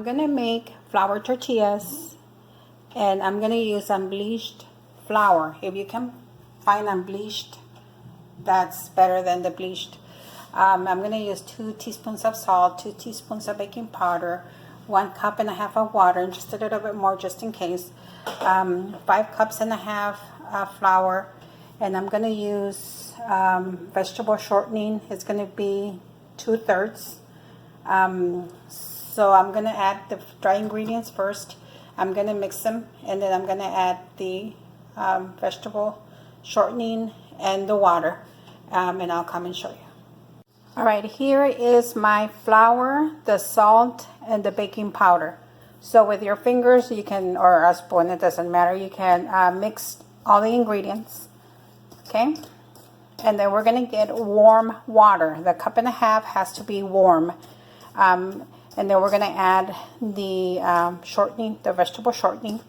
gonna make flour tortillas, and I'm gonna use unbleached flour. If you can find unbleached, that's better than the bleached. I'm gonna use 2 teaspoons of salt, 2 teaspoons of baking powder, 1.5 cups of water, and just a little bit more just in case. 5.5 cups of flour, and I'm gonna use vegetable shortening. It's gonna be 2/3. So I'm gonna add the dry ingredients first. I'm gonna mix them, and then I'm gonna add the vegetable shortening and the water, and I'll come and show you. All right, here is my flour, the salt, and the baking powder. So with your fingers, you can, or a spoon, it doesn't matter, you can mix all the ingredients, okay? And then we're gonna get warm water. The 1.5 cups has to be warm. And then we're gonna add the shortening, the vegetable shortening,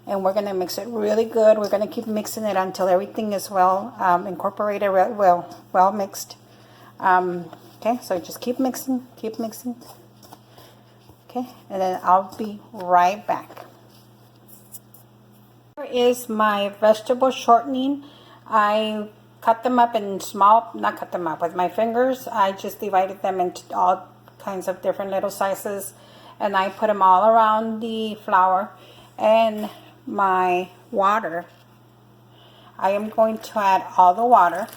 and we're gonna mix it really good. We're gonna keep mixing it until everything is well incorporated, well mixed. Okay, so just keep mixing, okay, and then I'll be right back. Here is my vegetable shortening. I cut them up in small, not cut them up with my fingers, I just divided them into all kinds of different little sizes, and I put them all around the flour and my water. I am going to add all the water,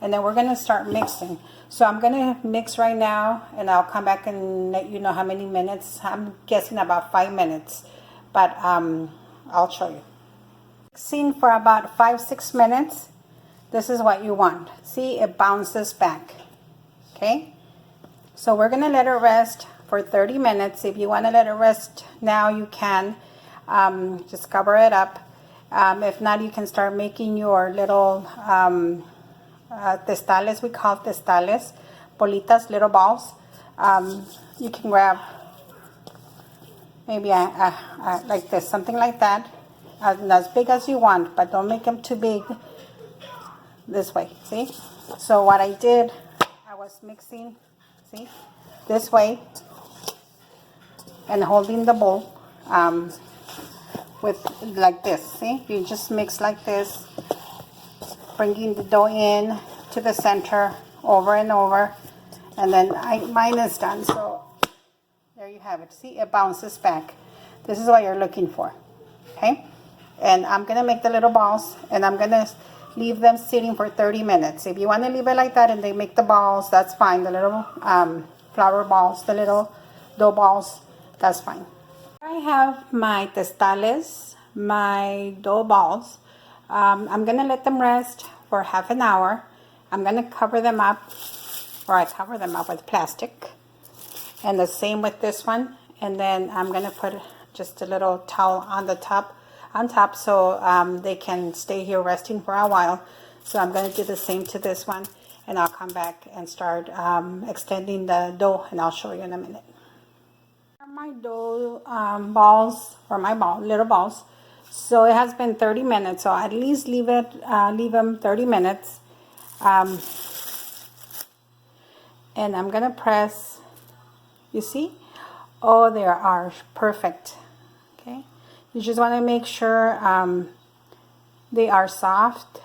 and then we're going to start mixing. So I'm going to mix right now, and I'll come back and let you know how many minutes. I'm guessing about 5 minutes, but I'll show you. Mixing for about 5-6 minutes. This is what you want. See, it bounces back. Okay, so we're going to let it rest for 30 minutes. If you want to let it rest now, you can. Just cover it up. If not, you can start making your little testales. We call testales, bolitas, little balls. You can grab maybe like this, something like that, as big as you want, but don't make them too big. This way, see? So what I did, I was mixing, see, this way, and holding the bowl with like this. See, you just mix like this, bringing the dough in to the center over and over, and then mine is done. So there you have it. See, it bounces back. This is what you're looking for. Okay, and I'm gonna make the little balls, and I'm gonna leave them sitting for 30 minutes. If you want to leave it like that and they make the balls, that's fine. The little flour balls, the little dough balls, that's fine. I have my testales, my dough balls. I'm going to let them rest for half an hour. I'm going to cover them up, or I cover them up with plastic. And the same with this one. And then I'm going to put just a little towel on the top, so they can stay here resting for a while. So I'm going to do the same to this one, and I'll come back and start extending the dough, and I'll show you in a minute. My dough balls, or my little balls. So it has been 30 minutes, so at least leave them 30 minutes. And I'm going to press, you see? Oh, they are perfect. Okay. You just want to make sure they are soft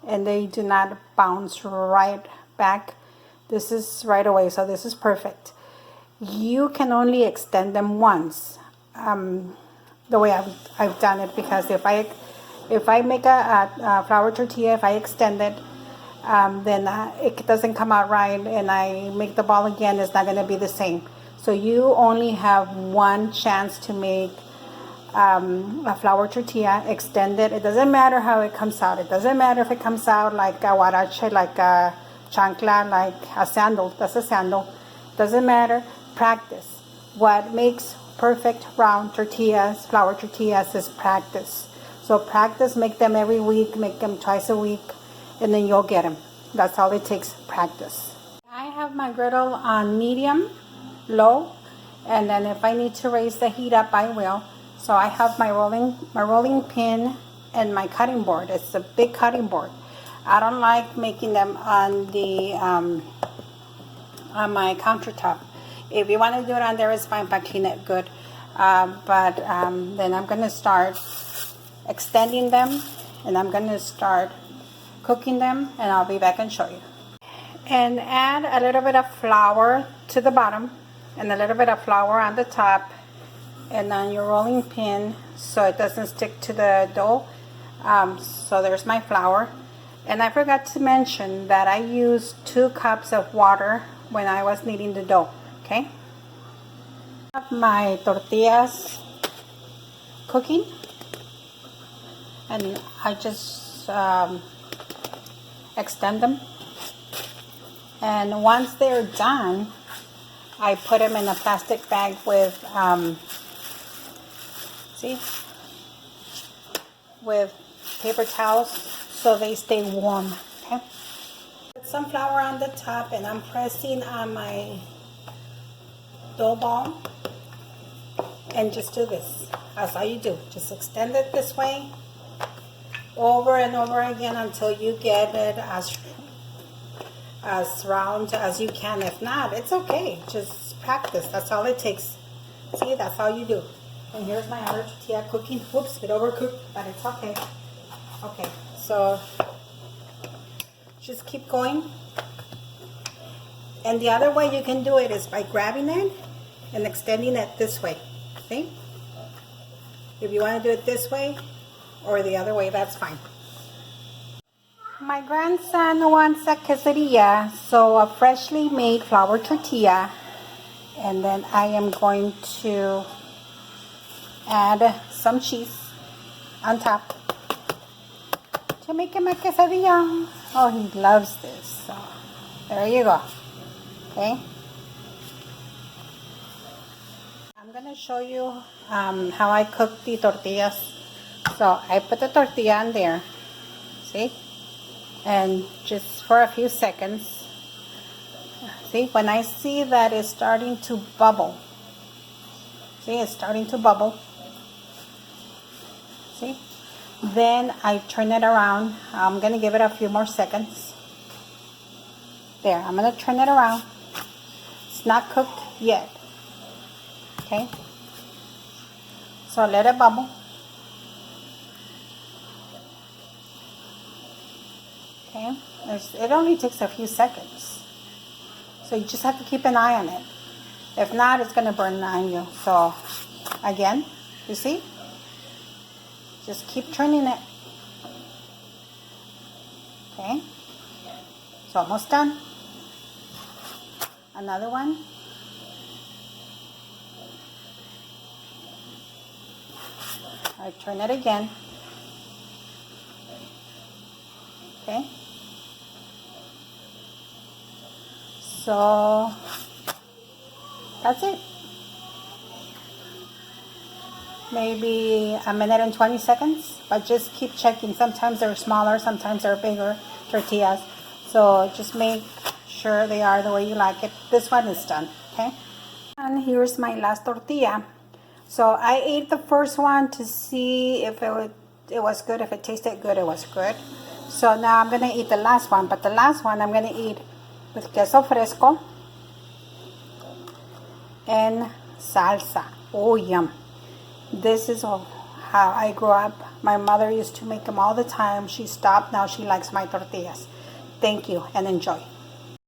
and they do not bounce right back. This is right away, so this is perfect. You can only extend them once, the way I've done it, because if I make a flour tortilla, if I extend it, then it doesn't come out right, and I make the ball again, it's not going to be the same. So you only have one chance to make a flour tortilla, extend it. It doesn't matter how it comes out. It doesn't matter if it comes out like a huarache, like a chancla, like a sandal. That's a sandal. Doesn't matter. Practice. What makes perfect round tortillas, flour tortillas, is practice. So practice. Make them every week. Make them twice a week, and then you'll get them. That's all it takes. Practice. I have my griddle on medium, low, and then if I need to raise the heat up, I will. So I have my rolling pin and my cutting board. It's a big cutting board. I don't like making them on the on my countertop. If you want to do it on there, it's fine, but clean it good. Then I'm going to start extending them, and I'm going to start cooking them, and I'll be back and show you. And add a little bit of flour to the bottom and a little bit of flour on the top and on your rolling pin so it doesn't stick to the dough. So there's my flour. And I forgot to mention that I used 2 cups of water when I was kneading the dough. Okay? I have my tortillas cooking, and I just extend them. And once they're done, I put them in a plastic bag with, with paper towels so they stay warm. Okay. Put some flour on the top, and I'm pressing on my dough ball, and just do this. That's all you do. Just extend it this way, over and over again until you get it as round as you can. If not, it's okay. Just practice. That's all it takes. See, that's all you do. And here's my other tortilla cooking. Whoops, it overcooked, but it's okay. Okay, so just keep going. And the other way you can do it is by grabbing it and extending it this way. See? If you want to do it this way or the other way, that's fine. My grandson wants a quesadilla, so a freshly made flour tortilla, and then I am going to add some cheese on top to make him a quesadilla. Oh, he loves this. So there you go. Okay. I'm gonna show you how I cook the tortillas. So I put the tortilla in there. See? And just for a few seconds. See, when I see that it's starting to bubble. See, it's starting to bubble. See? Then I turn it around. I'm going to give it a few more seconds. There, I'm going to turn it around. It's not cooked yet. Okay? So let it bubble. Okay? It only takes a few seconds. So you just have to keep an eye on it. If not, it's going to burn on you. So, again, you see? Just keep turning it. Okay? It's almost done. Another one. I turn it again. Okay? So, that's it. Maybe a minute and 20 seconds, but just keep checking. Sometimes they're smaller, sometimes they're bigger tortillas. So just make sure they are the way you like it. This one is done, okay? And here's my last tortilla. So I ate the first one to see if it was good, if it tasted good, it was good. So now I'm gonna eat the last one, but the last one I'm gonna eat with queso fresco and salsa. Oh, yum. This is how I grew up. My mother used to make them all the time. She stopped. Now she likes my tortillas. Thank you and enjoy.